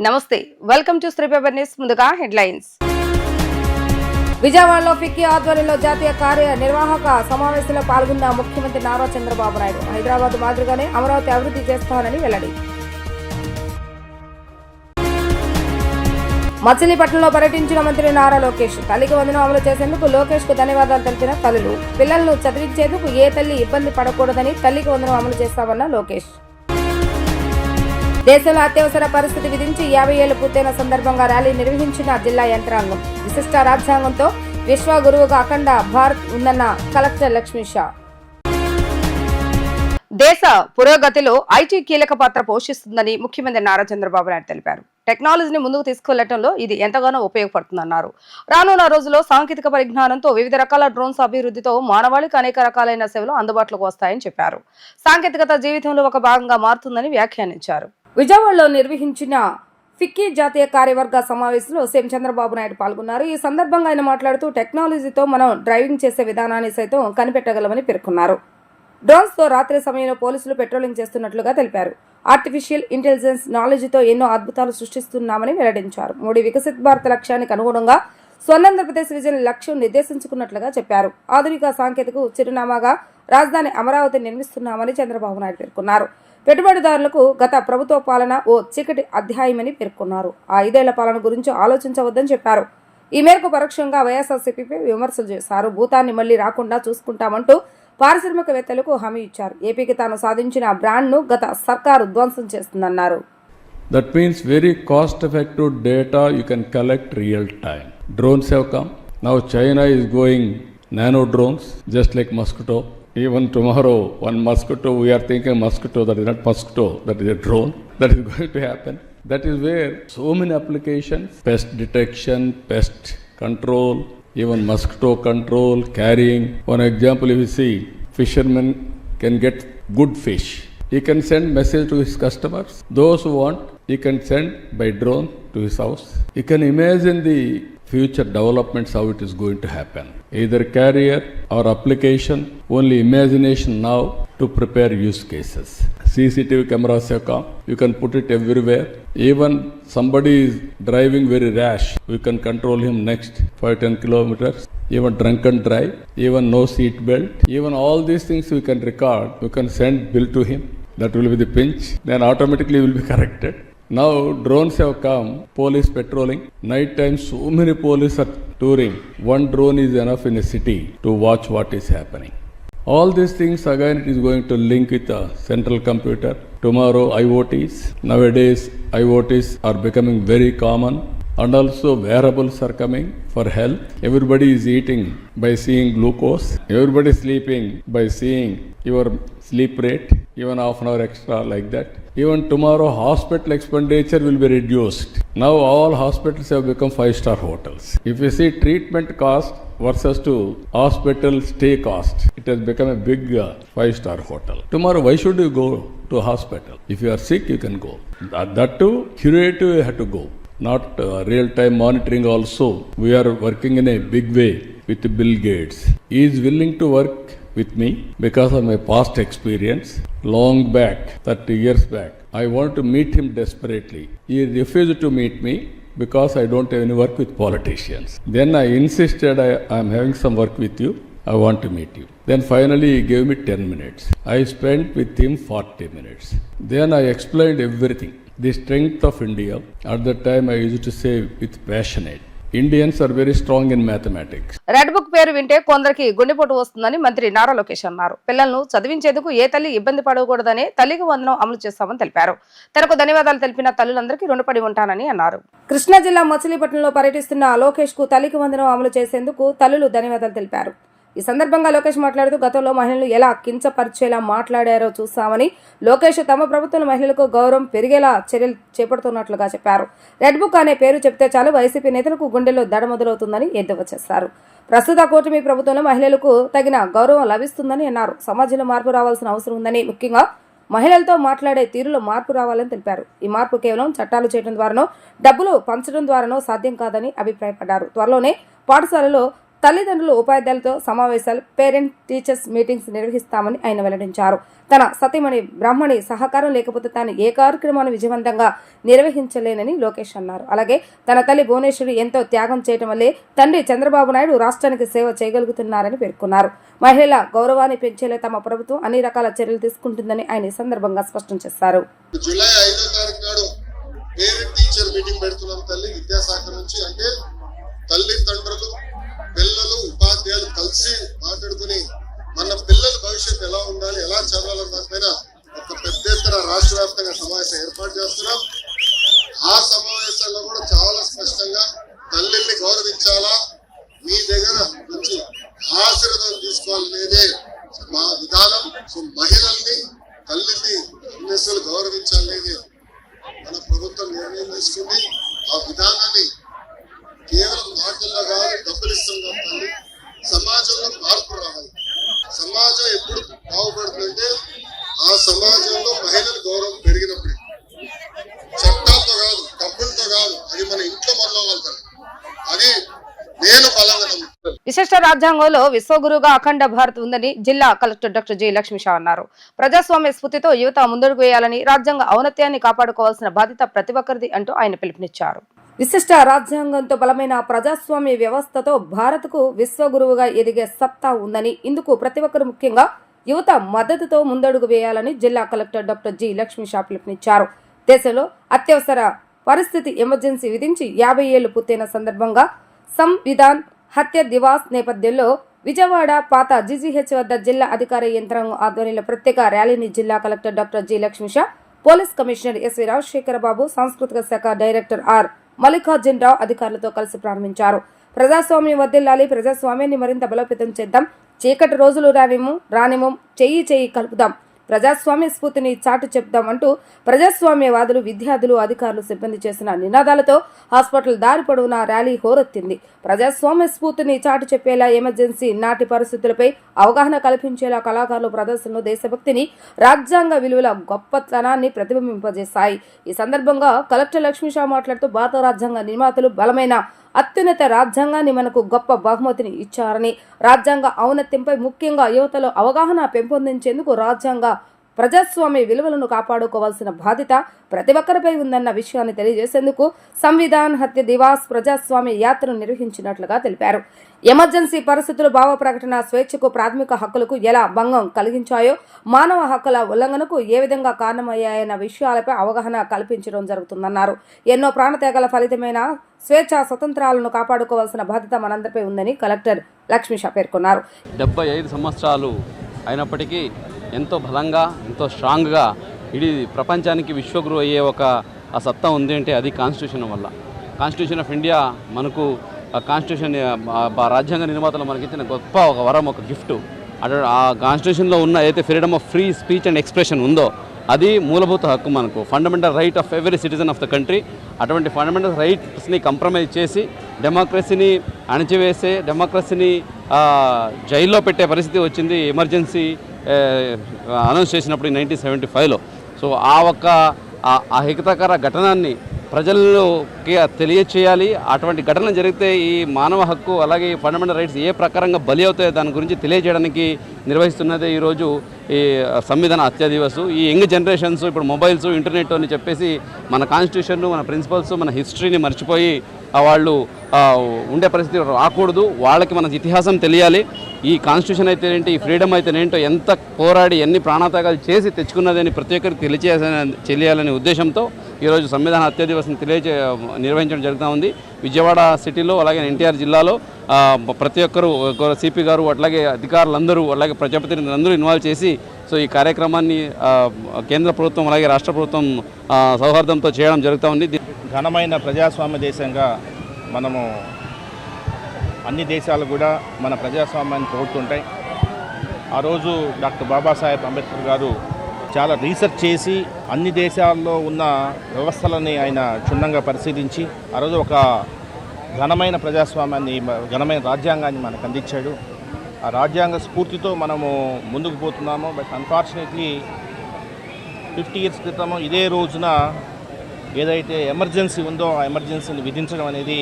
నమస్తే welcome to Sri paper news. ముందుగా headlines. విజయవాడలో ఫిక్కీ ఆధ్వర్యంలో జాతీయ కార్యనిర్వాహక సమావేశంలో పాల్గొన్న ముఖ్యమంత్రి నారా చంద్రబాబు నాయుడు హైదరాబాద్ మాదిరిగానే అమరావతి అభివృద్ధి చేస్తానని వెల్లడి. మచిలీపట్నంలో పర్యటించిన మంత్రి నారా లోకేష్ తల్లికి వందనం అమలు చేసేందుకు లోకేష్ కు ధన్యవాదాలు తెలిపిన తల్లులు. పిల్లలను చదివించేందుకు ఏ తల్లి ఇబ్బంది పడకూడదని తల్లికి వందనం అమలు చేస్తామన్న లోకేష్. దేశంలో అత్యవసర పరిస్థితి విధించి 50 ఏళ్లు పూర్తయిన సందర్భంగా ర్యాలీ నిర్వహించిన జిల్లా యంత్రాంగం. విశిష్ట రాజ్యాంగంతో విశ్వగురువుగా అఖండ భారత్ ఉందన్న కలెక్టర్ లక్ష్మీ షా. దేశ పురోగతిలో ఐటీ కీలక పాత్ర పోషిస్తుందని ముఖ్యమంత్రి నారా చంద్రబాబు నాయుడు తెలిపారు. టెక్నాలజీని ముందుకు తీసుకెళ్లడంలో ఇది ఎంతగానో ఉపయోగపడుతుందన్నారు. రానున్న రోజుల్లో సాంకేతిక పరిజ్ఞానంతో వివిధ రకాల డ్రోన్స్ అభివృద్ధితో మానవాళికి అనేక రకాలైన సేవలు అందుబాటులోకి వస్తాయని చెప్పారు. సాంకేతికత జీవితంలో ఒక భాగంగా మారుతుందని వ్యాఖ్యానించారు. విజయవాడలో నిర్వహించిన ఫిక్కీ జాతీయ కార్యవర్గ సమావేశంలో సీఎం చంద్రబాబు నాయుడు పాల్గొన్నారు. ఈ సందర్భంగా ఆయన మాట్లాడుతూ టెక్నాలజీతో మనం డ్రైవింగ్ చేసే విధానాన్ని సైతం కనిపెట్టగలమని పేర్కొన్నారు. డ్రోన్స్ తో రాత్రి సమయంలో పోలీసులు పెట్రోలింగ్ చేస్తున్నట్లుగా తెలిపారు. ఆర్టిఫిషియల్ ఇంటెలిజెన్స్ నాలెడ్జ్ తో ఎన్నో అద్భుతాలు సృష్టిస్తున్నామని వెల్లడించారు. మోడీ వికసిత్ భారత్ లక్ష్యానికి అనుగుణంగా స్వర్ణాంధ్రప్రదేశ్ విజన్ లక్ష్యం నిర్దేశించుకున్నట్లుగా చెప్పారు. ఆధునిక సాంకేతిక చిరునామాగా రాజధాని అమరావతి నిర్మిస్తున్నామని చంద్రబాబు నాయుడు పేర్కొన్నారు. పెట్టుబడిదారులకు గత ప్రభుత్వ పాలన ఓ చీకటి అధ్యాయమని పేర్కొన్నారు. ఆ 5 ఏళ్ల పాలన గురించి ఆలోచించవద్దని చెప్పారు. ఈ మేరకు పరోక్షంగా వైఎస్ఆర్సీపీపై విమర్శలు చేశారు. భూతాన్ని మళ్లీ రాకుండా చూసుకుంటామంటూ పారిశ్రామికవేత్తలకు హామీ ఇచ్చారు. ఏపీకి తాను సాధించిన బ్రాండ్ను గత సర్కారు ధ్వంసం చేస్తుందన్నారు. That means very cost-effective data you can collect real time. Drones have come. Now China is going nano drones, just like mosquito. Even tomorrow, one mosquito, we are thinking mosquito, that is not mosquito, that is a drone. That is going to happen. That is where so many applications, pest detection, pest control, even mosquito control, carrying. One example, if you see, fishermen can get good fish. He can send message to his customers. Those who want, he can send by drone to his house. You can imagine the future developments, how it is going to happen. Either carrier or application, only imagination now to prepare use cases. CCTV cameras have come. You can put it everywhere. Even somebody is driving very rash, we can control him next 5-10 kilometers. Even drunken drive, even no seat belt, even all these things we can record. We can send bill to him. That will be the pinch. Then automatically will be corrected. Now drones have come, police patrolling. Night time so many police are touring. One drone is enough in a city to watch what is happening. All these things again it is going to link with a central computer. Tomorrow IoTs. Nowadays IoTs are becoming very common. And also wearables are coming for health. Everybody is eating by seeing glucose. Everybody is sleeping by seeing your sleep rate, even half an hour extra like that. Even tomorrow hospital expenditure will be reduced. Now all hospitals have become 5-star hotels. If you see treatment cost versus to hospital stay cost, it has become a big 5-star hotel. Tomorrow why should you go to hospital? If you are sick you can go. That too curative you have to go. Not real-time monitoring also. We are working in a big way with Bill Gates. He is willing to work with me because of my past experience. Long back, 30 years back, I wanted to meet him desperately. He refused to meet me because I don't have any work with politicians. Then I insisted, I am having some work with you. I want to meet you. Then finally he gave me 10 minutes. I spent with him 40 minutes. Then I explained everything. The strength of India. At that time I used to say with passionate. Indians are very strong in mathematics. Red book పేరు వింటే కొందరికి గుండెపోటు వస్తుందని మంత్రి నారా లోకేష్ అన్నారు. పిల్లలను చదివించేందుకు ఏ తల్లి ఇబ్బంది పడకూడదని తల్లికి వందనం అమలు చేస్తామని తెలిపారు. తనకు ధన్యవాదాలు తెలిపిన తల్లులందరికీ రుణపడి ఉంటానని అన్నారు. కృష్ణా జిల్లా మచిలీపట్నంలో పర్యటిస్తున్న లోకేష్ కు తల్లికి వందనం అమలు చేసేందుకు తల్లులు ధన్యవాదాలు తెలిపారు. ఈ సందర్భంగా లోకేష్ మాట్లాడుతూ గతంలో మహిళలు ఎలా కించపరిచేలా మాట్లాడారో చూస్తామని, లోకేష్ తమ ప్రభుత్వంలో మహిళలకు గౌరవం పెరిగేలా చర్యలు చేపడుతున్నట్లుగా చెప్పారు. రెడ్ బుక్ అనే పేరు చెప్తే చాలు వైసీపీ నేతలకు గుండెల్లో దడ మొదలవుతుందని ఎద్దేవా చేశారు. ప్రస్తుత కూటమి ప్రభుత్వంలో మహిళలకు తగిన గౌరవం లభిస్తుందని అన్నారు. సమాజంలో మార్పు రావాల్సిన అవసరం ఉందని, ముఖ్యంగా మహిళలతో మాట్లాడే తీరులో మార్పు రావాలని తెలిపారు. ఈ మార్పు కేవలం చట్టాలు చేయడం ద్వారానో, డబ్బులు పంచడం ద్వారానో సాధ్యం కాదని అభిప్రాయపడ్డారు. త్వరలోనే పాఠశాలలో తల్లిదండ్రులు ఉపాధ్యాయులతో సమావేశాలు, పేరెంట్ టీచర్స్ మీటింగ్స్ నిర్వహిస్తామని ఆయన వెల్లడించారు. తన సతీమణి బ్రాహ్మణి సహకారం లేకపోతే తాను ఏ కార్యక్రమాన్ని విజయవంతంగా నిర్వహించలేనని లోకేష్ అన్నారు. అలాగే తన తల్లి భువనేశ్వరి ఎంతో త్యాగం చేయడం వల్లే తండ్రి చంద్రబాబు నాయుడు రాష్ట్రానికి సేవ చేయగలుగుతున్నారని పేర్కొన్నారు. మహిళల గౌరవాన్ని పెంచేలా తమ ప్రభుత్వం అన్ని రకాల చర్యలు తీసుకుంటుందని ఆయన ఈ సందర్భంగా స్పష్టం చేశారు. జూలై 5వ తారీఖు నాడు పేరెంట్ టీచర్ మీటింగ్ పెడుతున్నాం తల్లి విద్యాశాఖ నుంచి. అంటే తల్లిదండ్రులు, పిల్లలు, ఉపాధ్యాయులు కలిసి మాట్లాడుకుని మన పిల్లల భవిష్యత్తు ఎలా ఉండాలి, ఎలా చదవాలన్న దానిపైన ఒక పెద్ద ఎత్తున రాష్ట్ర వ్యాప్తంగా సమావేశం ఏర్పాటు చేస్తున్నాం. ఆ సమావేశాల్లో కూడా చాలా స్పష్టంగా తల్లిని గౌరవించాలా, మీ దగ్గర నుంచి ఆశీర్వాదం తీసుకోవాలనేదే మా విధానం. సో మహిళల్ని, తల్లిని అన్నిసలు గౌరవించాలనేది మన ప్రభుత్వం నిర్ణయం తీసుకుంది. ఆ విధానాన్ని కేవలం మాటల్లో కాదు, డబ్బులు ఇస్తున్నాం. తల్లి సమాజంలో మార్పు రావాలి. సమాజం ఎప్పుడు బాగుపడుతుందంటే ఆ సమాజంలో మహిళల గౌరవం పెరిగినప్పుడు, చట్టాలతో కాదు, డబ్బులతో కాదు, అది మన ఇంట్లో మొదలవ్వాలి. అది నేను బలంగా నమ్ముతాను. విశిష్ట రాజ్యాంగంలో విశ్వగురుగా అఖండ భారత్ ఉందని జిల్లా collector doctor G Lakshmi Shah అన్నారు. ప్రజాస్వామ్య స్ఫూర్తితో యువత ముందడుగు వేయాలని, రాజ్యాంగ ఔన్నత్యాన్ని కాపాడుకోవాల్సిన బాధ్యత ప్రతి ఒక్కరిది అంటూ ఆయన పిలుపునిచ్చారు. విశిష్ట రాజ్యాంగంతో బలమైన ప్రజాస్వామ్య వ్యవస్థతో భారత్కు విశ్వగురువుగా ఎదిగే సత్తా ఉందని, ఇందుకు ప్రతి ఒక్కరు ముఖ్యంగా యువత మద్దతుతో ముందడుగు వేయాలని జిల్లా collector doctor G Lakshmi Shah పిలుపునిచ్చారు. దేశంలో అత్యవసర పరిస్థితి ఎమర్జెన్సీ విధించి 50 ఏళ్లు పూర్తయిన సందర్భంగా సంవిధాన్ హత్య దివాస్ నేపథ్యంలో విజయవాడ పాత జీజీహెచ్ వద్ద జిల్లా అధికార యంత్రాంగం ఆధ్వర్యంలో ప్రత్యేక ర్యాలీని జిల్లా collector doctor G Lakshmi Shah, police commissioner SV Rajasekhara Babu, సాంస్కృతిక శాఖ డైరెక్టర్ ఆర్ మల్లికార్జున్ రావు అధికారులతో కలిసి ప్రారంభించారు. ప్రజాస్వామ్యం వర్ధిల్లాలి, ప్రజాస్వామ్యాన్ని మరింత బలోపేతం చేద్దాం, చీకటి రోజులు రానిమో చెయ్యి కలుపుదాం, ప్రజాస్వామ్య స్ఫూర్తిని చాటు చెప్దాం అంటూ ప్రజాస్వామ్యవాదులు, విద్యార్థులు, అధికారులు, సిబ్బంది చేసిన నినాదాలతో హాస్పిటల్ దారి పొడవునా ర్యాలీ హోరెత్తింది. ప్రజాస్వామ్య స్ఫూర్తిని చాటు చెప్పేలా, ఎమర్జెన్సీ నాటి పరిస్థితులపై అవగాహన కల్పించేలా కళాకారులు ప్రదర్శనలు దేశభక్తిని, రాజ్యాంగ విలువల గొప్పతనాన్ని ప్రతిబింబింపజేశాయి. ఈ సందర్భంగా కలెక్టర్ లక్ష్మీ షా మాట్లాడుతూ భారత రాజ్యాంగ నిర్మాతలు బలమైన అత్యున్నత రాజ్యాంగాన్ని మనకు గొప్ప బహుమతిని ఇచ్చారని, రాజ్యాంగ ఔన్నత్యంపై ముఖ్యంగా యువతలో అవగాహన పెంపొందించేందుకు రాజ్యాంగ ప్రజాస్వామ్య విలువలను కాపాడుకోవాల్సిన బాధ్యత ప్రతి ఒక్కరిపై ఉందన్న విషయాన్ని తెలియజేసేందుకు సంవిధాన్ హత్య దివాస్ ప్రజాస్వామ్య యాత్రను నిర్వహించినట్లుగా తెలిపారు. ఎమర్జెన్సీ పరిస్థితులు, భావ ప్రకటన స్వేచ్ఛకు, ప్రాథమిక హక్కులకు ఎలా భంగం కలిగించాయో, మానవ హక్కుల ఉల్లంఘనకు ఏ విధంగా కారణమయ్యాయన్న విషయాలపై అవగాహన కల్పించడం జరుగుతుందన్నారు. ఎన్నో ప్రాణత్యాగాల ఫలితమైన స్వేచ్ఛ, స్వతంత్రాలను కాపాడుకోవాల్సిన బాధ్యత మనందరిపై ఉందని కలెక్టర్ లక్ష్మీ షా పేర్కొన్నారు. 75 సంవత్సరాలు అయినప్పటికీ ఎంతో బలంగా, ఎంతో స్ట్రాంగ్గా ఇది ప్రపంచానికి విశ్వగురు అయ్యే ఒక సత్తా ఉంది అంటే అది కాన్స్టిట్యూషన్ వల్ల. కాన్స్టిట్యూషన్ ఆఫ్ ఇండియా మనకు కాన్స్టిట్యూషన్ రాజ్యాంగ నిర్మాతలు మనకిచ్చిన గొప్ప ఒక వరం, ఒక గిఫ్ట్. అటు ఆ కాన్స్టిట్యూషన్లో ఉన్న ఏదైతే freedom of free speech and expression ఉందో అది మూలభూత హక్కు, మనకు fundamental right of every citizen of the country. అటువంటి ఫండమెంటల్ రైట్స్ని కంప్రమైజ్ చేసి డెమోక్రసీని అణచివేసే, డెమోక్రసీని జైల్లో పెట్టే పరిస్థితి వచ్చింది ఎమర్జెన్సీ అనౌన్స్ చేసినప్పుడు 1975లో. సో ఆ హితకర ఘటనాన్ని ప్రజల్లోకి తెలియచేయాలి. అటువంటి ఘటనలు జరిగితే ఈ మానవ హక్కు అలాగే ఫండమెంటల్ రైట్స్ ఏ ప్రకారంగా బలి అవుతాయో దాని గురించి తెలియజేయడానికి నిర్వహిస్తున్నదే ఈరోజు ఈ సంవిధాన హత్య దివస్. ఈ యంగ్ జనరేషన్స్ ఇప్పుడు మొబైల్స్, ఇంటర్నెట్ అని చెప్పేసి మన కాన్స్టిట్యూషన్, మన ప్రిన్సిపల్స్, మన హిస్టరీని మర్చిపోయి వాళ్ళు ఉండే పరిస్థితి రాకూడదు. వాళ్ళకి మన ఇతిహాసం తెలియాలి. ఈ కాన్స్టిట్యూషన్ అయితే ఏంటి, ఈ ఫ్రీడమ్ అయితే ఏంటో, ఎంత పోరాడి ఎన్ని ప్రాణాత్యాగాలు చేసి తెచ్చుకున్నదని ప్రతి ఒక్కరికి తెలియాలనే ఉద్దేశంతో ఈరోజు సంవిధాన హత్య దివస్ని నిర్వహించడం జరుగుతూ ఉంది. విజయవాడ సిటీలో అలాగే ఎన్టీఆర్ జిల్లాలో ప్రతి ఒక్కరు, సిపి గారు, అట్లాగే అధికారులందరూ, అలాగే ప్రజాప్రతినిధులందరూ ఇన్వాల్వ్ చేసి సో ఈ కార్యక్రమాన్ని కేంద్ర ప్రభుత్వం అలాగే రాష్ట్ర ప్రభుత్వం సౌహార్దంతో చేయడం జరుగుతూ ఉంది. ఘనమైన ప్రజాస్వామ్య దేశంగా మనము అన్ని దేశాలు కూడా మన ప్రజాస్వామ్యాన్ని కోరుతుంటాయి. ఆ రోజు డాక్టర్ బాబాసాహెబ్ అంబేద్కర్ గారు చాలా రీసెర్చ్ చేసి అన్ని దేశాల్లో ఉన్న వ్యవస్థలని ఆయన క్షుణ్ణంగా పరిశీలించి ఆ రోజు ఒక ఘనమైన ప్రజాస్వామ్యాన్ని, ఘనమైన రాజ్యాంగాన్ని మనకు అందించాడు. ఆ రాజ్యాంగ స్ఫూర్తితో మనము ముందుకు పోతున్నాము. బట్ అన్ఫార్చునేట్లీ 50 years క్రితము ఇదే రోజున ఏదైతే ఎమర్జెన్సీ ఉందో ఆ ఎమర్జెన్సీని విధించడం అనేది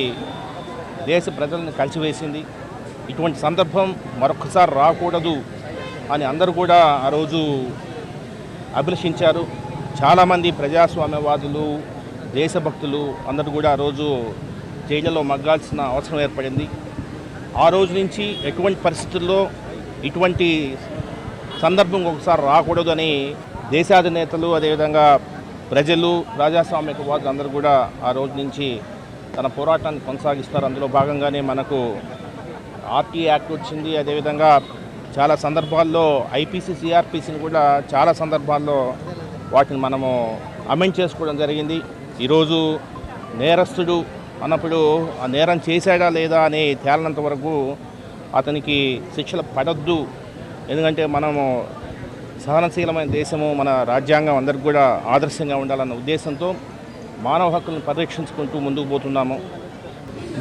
దేశ ప్రజలను కలిసివేసింది. ఇటువంటి సందర్భం మరొకసారి రాకూడదు అని అందరూ కూడా ఆ రోజు అభిలషించారు. చాలామంది ప్రజాస్వామ్యవాదులు, దేశభక్తులు అందరూ కూడా ఆ రోజు జైళ్ళలో మగ్గాల్సిన అవసరం ఏర్పడింది. ఆ రోజు నుంచి ఎటువంటి పరిస్థితుల్లో ఇటువంటి సందర్భం ఒకసారి రాకూడదు అని దేశాధినేతలు, అదేవిధంగా ప్రజలు, ప్రజాస్వామ్యవాదులు అందరూ కూడా ఆ రోజు నుంచి తన పోరాటాన్ని కొనసాగిస్తారు. అందులో భాగంగానే మనకు ఆర్టీ యాక్ట్ వచ్చింది. అదేవిధంగా చాలా సందర్భాల్లో ఐపీసీ, సిఆర్పిసిని కూడా చాలా సందర్భాల్లో వాటిని మనము అమెండ్ చేసుకోవడం జరిగింది. ఈరోజు నేరస్తుడు అన్నప్పుడు ఆ నేరం చేశాడా లేదా అని తేలనంత వరకు అతనికి శిక్షలు పడొద్దు. ఎందుకంటే మనము సహనశీలమైన దేశము, మన రాజ్యాంగం అందరికి కూడా ఆదర్శంగా ఉండాలన్న ఉద్దేశంతో మానవ హక్కులను పరిరక్షించుకుంటూ ముందుకు పోతున్నాము.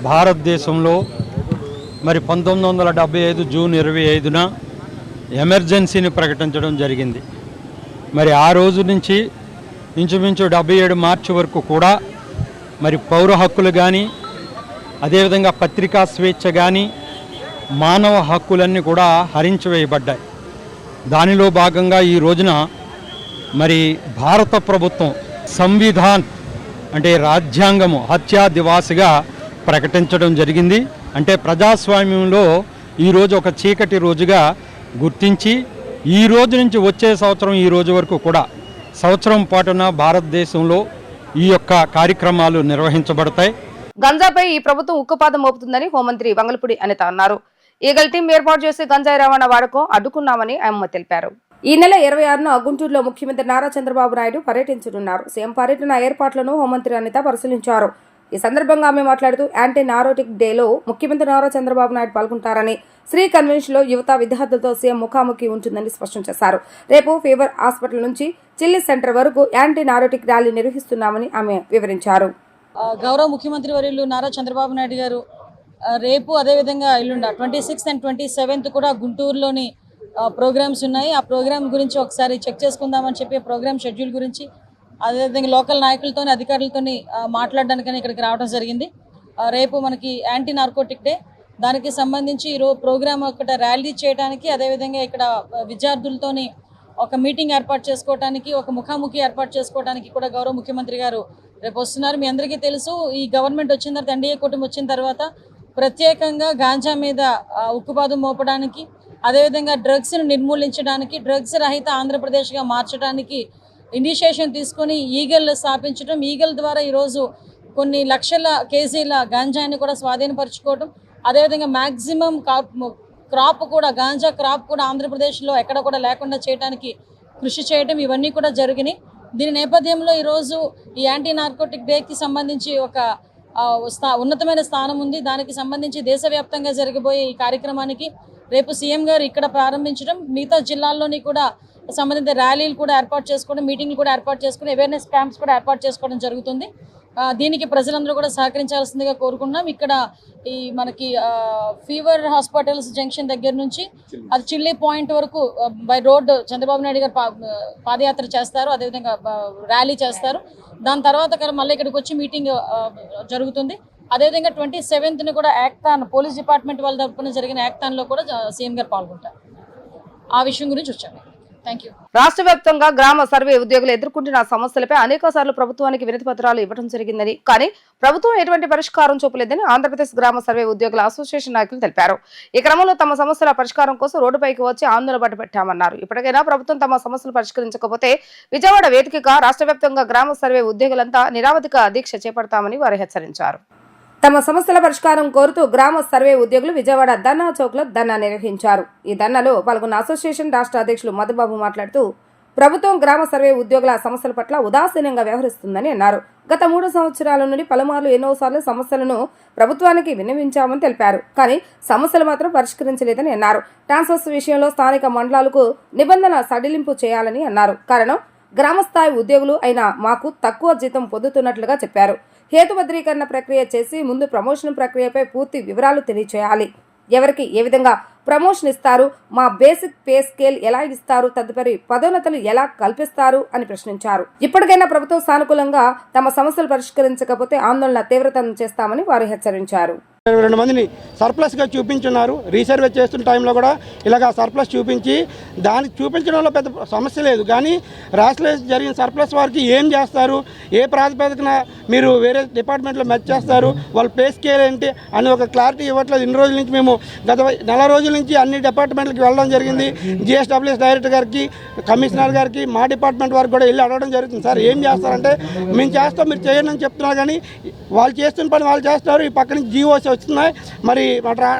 భారతదేశంలో మరి 1975 జూన్ 25న ఎమర్జెన్సీని ప్రకటించడం జరిగింది. మరి ఆ రోజు నుంచి ఇంచుమించు 77 మార్చి వరకు కూడా మరి పౌర హక్కులు కానీ, అదేవిధంగా పత్రికా స్వేచ్ఛ కానీ, మానవ హక్కులన్నీ కూడా హరించివేయబడ్డాయి. దానిలో భాగంగా ఈ రోజున మరి భారత ప్రభుత్వం సంవిధాన్ అంటే రాజ్యాంగము హత్యా దివాస్గా ప్రకటించడం జరిగింది. అంటే ప్రజాస్వామ్యంలో ఈరోజు ఒక చీకటి రోజుగా గుర్తించి ఈ రోజు నుంచి వచ్చే సంవత్సరం ఈ రోజు వరకు కూడా సంవత్సరం పాటున భారతదేశంలో ఈ యొక్క కార్యక్రమాలు నిర్వహించబడతాయి. గంజాపై ఈ ప్రభుత్వం ఉక్కుపాదం మోపుతుందని హోంమంత్రి వంగలపూడి అనిత అన్నారు. ఈగల్ టీం ఏర్పాటు చేసి గంజాయి రవాణా వాడకం అడ్డుకున్నామని ఆమె తెలిపారు. ఈ నెల 26న గుంటూరులో ముఖ్యమంత్రి నారా చంద్రబాబు నాయుడు పర్యటించనున్నారు. సీఎం పర్యటన ఏర్పాట్లను హోంమంత్రి అనిత పరిశీలించారు. ఈ సందర్భంగా ఆమె మాట్లాడుతూ యాంటీ నారోటిక్ డేలో ముఖ్యమంత్రి నారా చంద్రబాబు నాయుడు పాల్గొంటారని, శ్రీ కన్వెన్షన్ లో యువత విద్యార్థులతో సీఎం ముఖాముఖి ఉంటుందని స్పష్టం చేశారు. రేపు ఫీవర్ హాస్పిటల్ నుంచి చిల్లీ సెంటర్ వరకు యాంటీ నారోటిక్ ర్యాలీ నిర్వహిస్తున్నామని ఆమె వివరించారు. గౌరవ ముఖ్యమంత్రి వర్యులు నారా చంద్రబాబు నాయుడు గారు రేపు అదేవిధంగా ఎల్లుండ 26th and 27th కూడా గుంటూరులోని ప్రోగ్రామ్స్ ఉన్నాయి. ఆ ప్రోగ్రామ్ గురించి ఒకసారి చెక్ చేసుకుందామని చెప్పి ప్రోగ్రామ్ షెడ్యూల్ గురించి అదేవిధంగా లోకల్ నాయకులతో, అధికారులతోని మాట్లాడడానికని ఇక్కడికి రావడం జరిగింది. రేపు మనకి యాంటీ నార్కోటిక్ డే, దానికి సంబంధించి ఈరోజు ప్రోగ్రామ్ ఒకట ర్యాలీ చేయడానికి, అదేవిధంగా ఇక్కడ విద్యార్థులతోని ఒక మీటింగ్ ఏర్పాటు చేసుకోవడానికి, ఒక ముఖాముఖి ఏర్పాటు చేసుకోవడానికి కూడా గౌరవ ముఖ్యమంత్రి గారు రేపు వస్తున్నారు. మీ అందరికీ తెలుసు, ఈ గవర్నమెంట్ వచ్చిన తర్వాత, ఎన్డీఏ కూటమి వచ్చిన తర్వాత ప్రత్యేకంగా గాంజా మీద ఉక్కుపాదం మోపడానికి, అదేవిధంగా డ్రగ్స్ను నిర్మూలించడానికి, డ్రగ్స్ రహిత ఆంధ్రప్రదేశ్గా మార్చడానికి ఇనిషియేషన్ తీసుకొని ఈగల్ స్థాపించడం, ఈగల్ ద్వారా ఈరోజు కొన్ని లక్షల కేజీల గాంజాని కూడా స్వాధీనపరచుకోవడం, అదేవిధంగా మ్యాక్సిమం క్రాప్ కూడా, గాంజా క్రాప్ కూడా ఆంధ్రప్రదేశ్లో ఎక్కడ కూడా లేకుండా చేయడానికి కృషి చేయడం, ఇవన్నీ కూడా జరిగినాయి. దీని నేపథ్యంలో ఈరోజు ఈ యాంటీ నార్కోటిక్ డేకి సంబంధించి ఒక ఉన్నతమైన స్థానం ఉంది. దానికి సంబంధించి దేశవ్యాప్తంగా జరగబోయే ఈ కార్యక్రమానికి రేపు సీఎం గారు ఇక్కడ ప్రారంభించడం, మిగతా జిల్లాల్లోని కూడా సంబంధిత ర్యాలీలు కూడా ఏర్పాటు చేసుకోవడం, మీటింగ్లు కూడా ఏర్పాటు చేసుకుని, అవేర్నెస్ క్యాంప్స్ కూడా ఏర్పాటు చేసుకోవడం జరుగుతుంది. దీనికి ప్రజలందరూ కూడా సహకరించాల్సిందిగా కోరుకుంటున్నాం. ఇక్కడ ఈ మనకి ఫీవర్ హాస్పిటల్స్ జంక్షన్ దగ్గర నుంచి అది చిల్లీ పాయింట్ వరకు బై రోడ్ చంద్రబాబు నాయుడు గారు పాదయాత్ర చేస్తారు, అదేవిధంగా ర్యాలీ చేస్తారు. దాని తర్వాత మళ్ళీ ఇక్కడికి వచ్చి మీటింగ్ జరుగుతుంది. అదేవిధంగా 27th కూడా యాక్తాన్ పోలీస్ డిపార్ట్మెంట్ వాళ్ళ తరపున జరిగిన యాక్తాన్లో కూడా సీఎం గారు పాల్గొంటారు. ఆ విషయం గురించి వచ్చాను. Thank you. రాష్ట్ర వ్యాప్తంగా గ్రామ సర్వే ఉద్యోగులు ఎదుర్కొంటున్న సమస్యలపై అనేక సార్లు ప్రభుత్వానికి వినతి పత్రాలు ఇవ్వడం జరిగిందని, కానీ ప్రభుత్వం ఎటువంటి పరిష్కారం చూపలేదని ఆంధ్రప్రదేశ్ గ్రామ సర్వే ఉద్యోగుల అసోసియేషన్ నాయకులు తెలిపారు. ఈ క్రమంలో తమ సమస్యల పరిష్కారం కోసం రోడ్డుపైకి వచ్చి ఆందోళన పట్టుబట్టామన్నారు. ఇప్పటికైనా ప్రభుత్వం తమ సమస్యలు పరిష్కరించకపోతే విజయవాడ వేదికగా రాష్ట్ర వ్యాప్తంగా గ్రామ సర్వే ఉద్యోగులంతా నిరావధిక దీక్ష చేపడతామని వారు హెచ్చరించారు. తమ సమస్యల పరిష్కారం కోరుతూ గ్రామ సర్వే ఉద్యోగులు విజయవాడ ధర్నా చౌక్ లో ధర్నా నిర్వహించారు. ఈ ధర్నాలో పాల్గొన్న అసోసియేషన్ రాష్ట్ర అధ్యక్షులు మధుబాబు మాట్లాడుతూ ప్రభుత్వం గ్రామ సర్వే ఉద్యోగుల సమస్యల పట్ల ఉదాసీనంగా వ్యవహరిస్తుందని అన్నారు. గత 3 సంవత్సరాల నుండి పలుమార్లు ఎన్నోసార్లు సమస్యలను ప్రభుత్వానికి విన్నవించామని తెలిపారు. కానీ సమస్యలు మాత్రం పరిష్కరించలేదని అన్నారు. ట్రాన్స్ఫర్స్ విషయంలో స్థానిక మండలాలకు నిబంధన సడలింపు చేయాలని అన్నారు. కారణం గ్రామ స్థాయి ఉద్యోగులు అయినా మాకు తక్కువ జీతం పొందుతున్నట్లుగా చెప్పారు. హేతుబద్రీకరణ ప్రక్రియ చేసి ముందు ప్రమోషన్ ప్రక్రియపై పూర్తి వివరాలు తెలియచేయాలి. ఎవరికి ఏ విధంగా ప్రమోషన్ ఇస్తారు, మా బేసిక్ పే స్కేల్ ఎలా ఇస్తారు, తదుపరి పదోన్నతులు ఎలా కల్పిస్తారు అని ప్రశ్నించారు. ఇప్పటికైనా ప్రభుత్వం సానుకూలంగా తమ సమస్యలు పరిష్కరించకపోతే ఆందోళన తీవ్రతరం చేస్తామని వారు హెచ్చరించారు. 22 మందిని సర్ప్లస్గా చూపించున్నారు. రీసర్వే చేస్తున్న టైంలో కూడా ఇలాగ సర్ప్లస్ చూపించి దానికి చూపించడంలో పెద్ద సమస్య లేదు, కానీ రేషనలైజ్ జరిగిన సర్ప్లస్ వారికి ఏం చేస్తారు, ఏ ప్రాతిపదికన మీరు వేరే డిపార్ట్మెంట్లో మెచ్ చేస్తారు, వాళ్ళ పే స్కేల్ ఏంటి అని ఒక క్లారిటీ ఇవ్వట్లేదు. ఇన్ని రోజుల నుంచి మేము గత నెల రోజుల నుంచి అన్ని డిపార్ట్మెంట్లకి వెళ్ళడం జరిగింది. జిఎస్డబ్ల్యూఎస్ డైరెక్టర్ గారికి, కమిషనర్ గారికి, మా డిపార్ట్మెంట్ వారికి కూడా వెళ్ళి అడగడం జరుగుతుంది. సార్ ఏం చేస్తారంటే మేము చేస్తాం, మీరు చేయండి అని చెప్తున్నారు, కానీ వాళ్ళు చేస్తున్న పని వాళ్ళు చేస్తారు. ఈ పక్క నుంచి జీవోస్ వస్తున్నాయి, మరి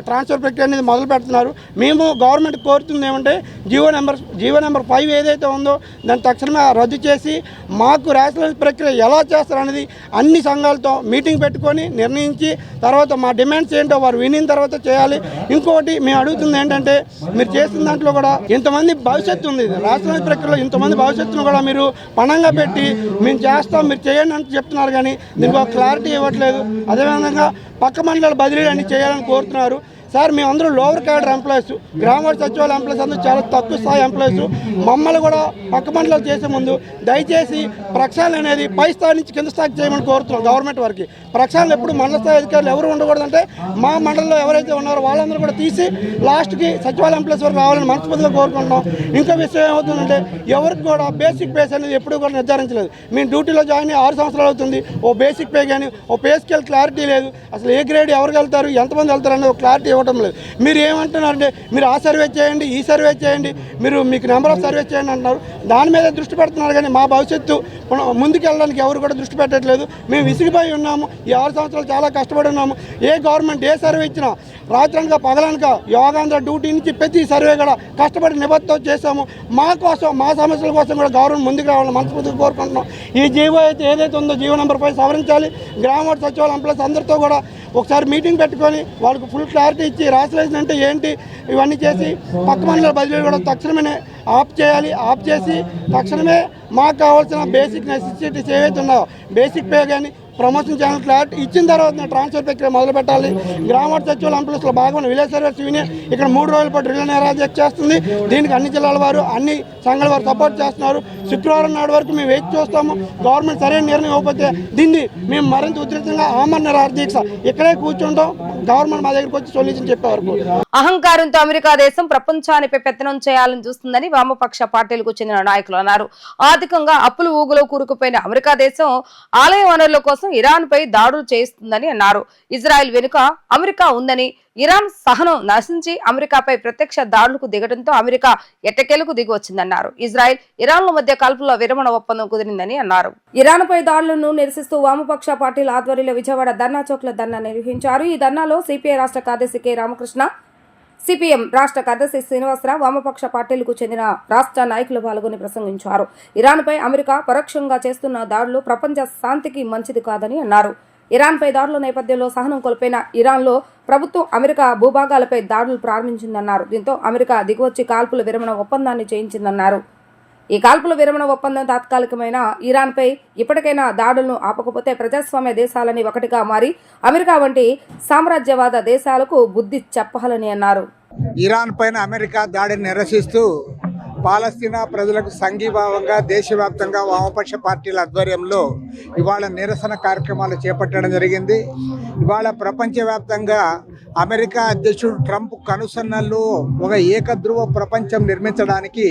ట్రాన్స్ఫర్ ప్రక్రియ అనేది మొదలు పెడుతున్నారు. మేము గవర్నమెంట్ కోరుతుంది ఏమంటే జీవో నెంబర్ 5 ఏదైతే ఉందో దాన్ని తక్షణమే రద్దు చేసి మాకు రేషనలైజ్ ప్రక్రియ ఎలా చేస్తారనేది అన్ని సంఘాలతో మీటింగ్ పెట్టుకొని నిర్ణయించి తర్వాత మా డిమాండ్స్ ఏంటో వారు వినిన తర్వాత చేయాలి. ఇంకొకటి మేము అడుగుతుంది ఏంటంటే మీరు చేసిన దాంట్లో కూడా ఇంతమంది భవిష్యత్తు ఉంది, రేషనలైజ్ ప్రక్రియలో ఇంతమంది భవిష్యత్తును కూడా మీరు పణంగా పెట్టి మేము చేస్తాం మీరు చేయండి అని చెప్తున్నారు, కానీ దీనికి ఒక క్లారిటీ ఇవ్వట్లేదు. అదేవిధంగా పక్క మండలాల బదిలీ అన్ని చేయాలని కోరుతున్నారు. సార్ మేమందరూ లోవర్ క్యాడర్ ఎంప్లాయీస్, గ్రామ సచివాలయ ఎంప్లాయీస్ అందరూ చాలా తక్కువ స్థాయి ఎంప్లాయీస్. మమ్మల్ని కూడా పక్క మండలాలు చేసే ముందు దయచేసి ప్రక్షాళన అనేది పై స్థాయి నుంచి కింద స్థాయికి చేయమని కోరుతున్నాం గవర్నమెంట్ వారికి. ప్రక్షాళన ఎప్పుడు మండల స్థాయి అధికారులు ఎవరు ఉండకూడదంటే మా మండలంలో ఎవరైతే ఉన్నారో వాళ్ళందరూ కూడా తీసి లాస్ట్కి సచివాలయ ఎంప్లాయీస్ వరకు రావాలని మనస్ఫూర్తిగా కోరుకుంటున్నాం. ఇంకో విషయం ఏమవుతుందంటే ఎవరికి కూడా బేసిక్ పేస్ అనేది ఎప్పుడు కూడా నిర్ధారించలేదు. మేము డ్యూటీలో జాయిన్ అయ్యి 6 సంవత్సరాలు అవుతుంది, ఓ బేసిక్ పే కానీ ఓ పే స్కేల్ క్లారిటీ లేదు. అసలు ఏ గ్రేడ్ ఎవరికి వెళ్తారు, ఎంతమంది వెళ్తారు అనేది ఒక క్లారిటీ ఇవ్వడం లేదు. మీరు ఏమంటున్నారంటే మీరు ఆ సర్వే చేయండి, ఈ సర్వే చేయండి, మీకు నెంబర్ ఆఫ్ సర్వే చేయండి అంటున్నారు. దాని మీద దృష్టి పెడుతున్నారు, కానీ మా భవిష్యత్తు ముందుకెళ్ళడానికి ఎవరు కూడా దృష్టి పెట్టట్లేదు. మేము విసిగిపోయి ఉన్నాము. ఈ 6 సంవత్సరాలు చాలా కష్టపడి ఉన్నాము. ఏ గవర్నమెంట్ ఏ సర్వే ఇచ్చినా రాత్రనక పగలనక యోగాంధ్ర డ్యూటీ నుంచి ప్రతి సర్వే కూడా కష్టపడి నిబద్ధత చేశాము. మా కోసం మా సమస్యల కోసం కూడా గవర్నమెంట్ ముందుకు రావాలని మనస్ఫూర్తిగా కోరుకుంటున్నాం. ఈ జీవో అయితే ఏదైతే ఉందో జీవో నెంబర్ 5 సవరించాలి. గ్రామ సచివాలయ ఎంప్లాయీస్ అందరితో కూడా ఒకసారి మీటింగ్ పెట్టుకొని వాళ్ళకి ఫుల్ క్లారిటీ ఇచ్చి రేషనలైజేషన్ అంటే ఏంటి ఇవన్నీ చేసి పక్క మండల బదిలీ కూడా తక్షణమే ఆఫ్ చేయాలి. ఆఫ్ చేసి తక్షణమే మాకు కావాల్సిన బేసిక్ నెసెసిటీస్ ఏవైతే ఉన్నాయో బేసిక్ పే కానీ ప్రమోషన్ ఛానల్ క్లారిటీ ఇచ్చిన తర్వాత ట్రాన్స్ఫర్ ప్రక్రియ మొదలు పెట్టాలి. గ్రామ సచివాలయ ఎంప్లాయీస్లో భాగమైన విలేజ్ సర్వీస్ యూనియన్ ఇక్కడ 3 రోజుల పాటు రిలే నిరాధ్యక్ష చేస్తుంది. దీనికి అన్ని జిల్లాల వారు అన్ని సంఘాల వారు సపోర్ట్ చేస్తున్నారు. శుక్రవారం నాడు వరకు మేము వేచి చూస్తాము. గవర్నమెంట్ సరైన నిర్ణయం ఇవ్వకపోతే దీన్ని మేము మరింత ఉధృతంగా ఆమరణ నిరాధ్యక్ష ఇక్కడే కూర్చుంటాం. గవర్నమెంట్ మా దగ్గరికి వచ్చి సొల్యూషన్ చెప్పే వరకు. అహంకారంతో అమెరికా దేశం ప్రపంచానిపై పెత్తనం చేయాలని చూస్తుందని వామపక్ష పార్టీలకు చెందిన నాయకులు అన్నారు. ఆర్థికంగా అప్పులు ఊగులో కూరుకుపోయిన అమెరికా దేశం ఆలయ వనరుల కోసం ఇరాన్ పై దాడులు చేస్తుందని అన్నారు. ఇజ్రాయెల్ వెనుక అమెరికా ఉందని, ఇరాన్ సహనం నశించి అమెరికాపై ప్రత్యక్ష దాడులకు దిగడంతో అమెరికా ఎట్టకేలకు దిగి వచ్చిందన్నారు. ఇజ్రాయెల్ ఇరాన్ల మధ్య కాల్పుల విరమణ ఒప్పందం కుదిరిందని అన్నారు. ఇరాన్ పై దాడులను నిరసిస్తూ వామపక్ష పార్టీల ఆధ్వర్యంలో విజయవాడ ధర్నా చౌక్ లో ధర్నా నిర్వహించారు. ఈ ధర్నాలో సిపిఐ రాష్ట్ర కార్యదర్శి కె రామకృష్ణ, సిపిఎం రాష్ట్ర కార్యదర్శి శ్రీనివాసరావు, వామపక్ష పార్టీలకు చెందిన రాష్ట్ర నాయకులు పాల్గొని ప్రసంగించారు. ఇరాన్పై అమెరికా పరోక్షంగా చేస్తున్న దాడులు ప్రపంచ శాంతికి మంచిది కాదని అన్నారు. ఇరాన్పై దాడుల నేపథ్యంలో సహనం కోల్పోయిన ఇరాన్లో ప్రభుత్వం అమెరికా భూభాగాలపై దాడులు ప్రారంభించిందన్నారు. దీంతో అమెరికా దిగువచ్చి కాల్పుల విరమణ ఒప్పందాన్ని చేయించిందన్నారు. ఈ కాల్పుల విరమణ ఒప్పందం తాత్కాలికమైన ఇరాన్పై ఇప్పటికైనా దాడులను ఆపకపోతే ప్రజాస్వామ్య దేశాలని ఒకటిగా మారి అమెరికా వంటి సామ్రాజ్యవాద దేశాలకు బుద్ధి చెప్పాలని అన్నారు. ఇరాన్ పైన అమెరికా దాడిని నిరసిస్తూ పాలస్తీనా ప్రజలకు సంఘీభావంగా దేశవ్యాప్తంగా వామపక్ష పార్టీల ఆధ్వర్యంలో ఇవాళ నిరసన కార్యక్రమాలు చేపట్టడం జరిగింది. ఇవాళ ప్రపంచవ్యాప్తంగా అమెరికా అధ్యక్షుడు ట్రంప్ కనుసన్నల్లో ఒక ఏకధ్రువ ప్రపంచం నిర్మించడానికి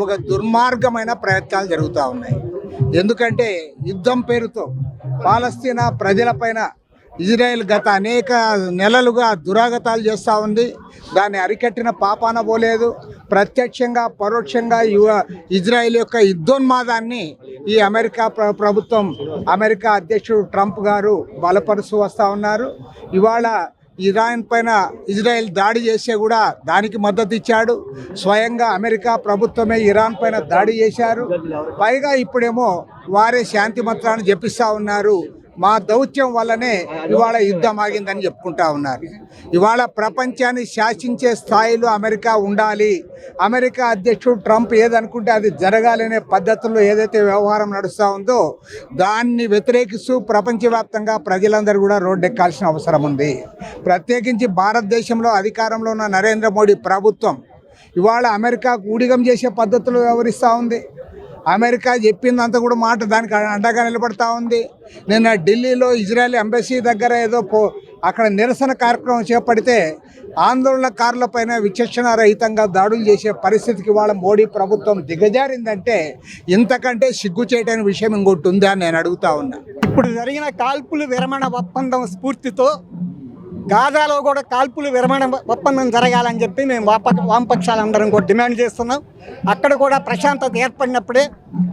ఒక దుర్మార్గమైన ప్రయత్నాలు జరుగుతూ ఉన్నాయి. ఎందుకంటే యుద్ధం పేరుతో పాలస్తీనా ప్రజలపైన ఇజ్రాయెల్ గత అనేక నెలలుగా దురాగతాలు చేస్తూ ఉంది. దాన్ని అరికట్టిన పాపాన పోలేదు. ప్రత్యక్షంగా పరోక్షంగా ఇజ్రాయెల్ యొక్క యుద్ధోన్మాదాన్ని ఈ అమెరికా ప్రభుత్వం, అమెరికా అధ్యక్షుడు ట్రంప్ గారు బలపరుస్తూ వస్తూ ఉన్నారు. ఇవాళ ఇరాన్ పైన ఇజ్రాయెల్ దాడి చేస్తే కూడా దానికి మద్దతు ఇచ్చాడు. స్వయంగా అమెరికా ప్రభుత్వమే ఇరాన్ పైన దాడి చేశారు. పైగా ఇప్పుడేమో వారే శాంతి మంత్రాన్ని జపిస్తూ ఉన్నారు. మా దౌత్యం వల్లనే ఇవాళ యుద్ధం ఆగిందని చెప్పుకుంటా ఉన్నారు. ఇవాళ ప్రపంచాన్ని శాసించే స్థాయిలో అమెరికా ఉండాలి. అమెరికా అధ్యక్షుడు ట్రంప్ ఏదనుకుంటే అది జరగాలనే పద్ధతుల్లో ఏదైతే వ్యవహారం నడుస్తూ ఉందో దాన్ని వ్యతిరేకిస్తూ ప్రపంచవ్యాప్తంగా ప్రజలందరూ కూడా రోడ్డెక్కాల్సిన అవసరం ఉంది. ప్రత్యేకించి భారతదేశంలో అధికారంలో ఉన్న నరేంద్ర మోడీ ప్రభుత్వం ఇవాళ అమెరికాకు ఊడిగం చేసే పద్ధతులు వ్యవహరిస్తూ ఉంది. అమెరికా చెప్పిందంతా కూడా మాట దానికి అండగా నిలబడతా ఉంది. నిన్న ఢిల్లీలో ఇజ్రాయెల్ ఎంబసీ దగ్గర ఏదో అక్కడ నిరసన కార్యక్రమం చేపడితే ఆందోళనకారులపైన విచక్షణ రహితంగా దాడులు చేసే పరిస్థితికి వాళ్ళ మోడీ ప్రభుత్వం దిగజారిందంటే ఇంతకంటే సిగ్గు చేయడానికి విషయం ఇంకోటి ఉందా అని నేను అడుగుతా ఉన్నా. ఇప్పుడు జరిగిన కాల్పులు విరమణ ఒప్పందం స్ఫూర్తితో గాజాలో కూడా కాల్పులు విరమణ ఒప్పందం జరగాలని చెప్పి మేము వామపక్షాలందరం కూడా డిమాండ్ చేస్తున్నాం. అక్కడ కూడా ప్రశాంతత ఏర్పడినప్పుడే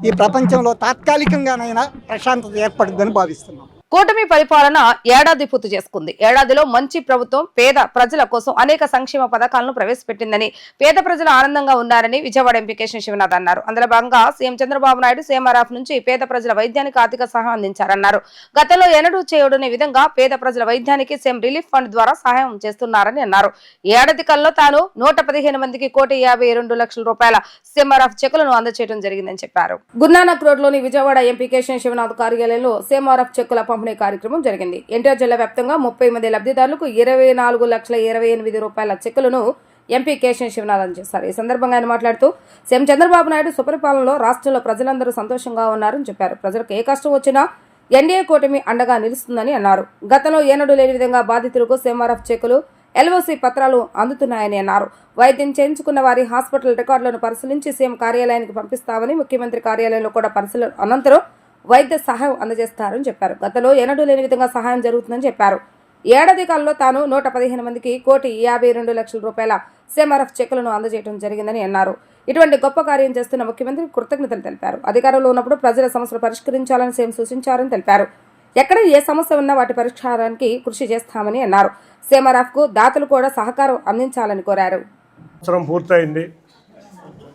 ఈ ప్రపంచంలో తాత్కాలికంగానైనా ప్రశాంతత ఏర్పడుతుందని భావిస్తున్నాం. కూటమి పరిపాలన ఏడాది పూర్తి చేసుకుంది. ఏడాదిలో మంచి ప్రభుత్వం పేద ప్రజల కోసం అనేక సంక్షేమ పథకాలను ప్రవేశపెట్టిందని, పేద ప్రజలు ఆనందంగా ఉన్నారని విజయవాడ ఎంపీ కేశవ శివనాథ్ అన్నారు. అందులో భాగంగా సీఎం చంద్రబాబు నాయుడు సీఎంఆర్ఎఫ్ నుంచి పేద ప్రజల వైద్యానికి ఆర్థిక సహాయం అందించారన్నారు. గతంలో ఎన్నడూ చేయడని విధంగా పేద ప్రజల వైద్యానికి సీఎం రిలీఫ్ ఫండ్ ద్వారా సహాయం చేస్తున్నారని అన్నారు. ఏడాది కాలంలో తాను 115 మందికి ₹152,00,000 సీఎంఆర్ఎఫ్ చెక్కులను అందజేయడం జరిగిందని చెప్పారు. గురునానక్ రోడ్లోని విజయవాడ ఎంపీ కేశవ శివనాథ్ కార్యాలయంలో సీఎంఆర్ఎఫ్ చెక్కుల పంపిణీ కార్యక్రమం జరిగింది. ఎన్టీఆర్ జిల్లా వ్యాప్తంగా 30 మంది లబ్ధిదారులకు ₹24,28,000 చెక్కులను ఎంపీ కేశవ శివనాథ్ అందజేశారు. ఈ సందర్భంగా ఆయన మాట్లాడుతూ సీఎం చంద్రబాబు నాయుడు సుపరిపాలనలో రాష్ట్రంలో ప్రజలందరూ సంతోషంగా ఉన్నారని చెప్పారు. ప్రజలకు ఏ కష్టం వచ్చినా ఎన్డీఏ కూటమి అండగా నిలుస్తుందని అన్నారు. గతంలో ఏనాడు లేని విధంగా బాధితులకు సీఎంఆర్ఎఫ్ చెక్కులు, ఎల్ఓసి పత్రాలు అందుతున్నాయని అన్నారు. వైద్యం చేయించుకున్న వారి హాస్పిటల్ రికార్డులను పరిశీలించి సీఎం కార్యాలయానికి పంపిస్తామని, ముఖ్యమంత్రి కార్యాలయంలో కూడా పరిశీలన అనంతరం వైద్య సహాయం అందజేస్తారని చెప్పారు. గతంలో ఎన్నడూ లేని విధంగా సహాయం జరుగుతుందని చెప్పారు. ఏడాది కాలంలో తాను 115 మందికి ₹152,00,000 సీఎంఆర్ఎఫ్ చెక్కులను అందజేయడం జరిగిందని అన్నారు. ఇటువంటి గొప్ప కార్యం చేస్తున్న ముఖ్యమంత్రి కృతజ్ఞతలు తెలిపారు. అధికారంలో ఉన్నప్పుడు ప్రజల సమస్యలు పరిష్కరించాలని సీఎం సూచించారని తెలిపారు. ఎక్కడ ఏ సమస్య ఉన్నా వాటి పరిష్కారానికి కృషి చేస్తామని అన్నారు. సీఎంఆర్ఎఫ్ కు దాతలు కూడా సహకారం అందించాలని కోరారు. సంవత్సరం పూర్తయింది.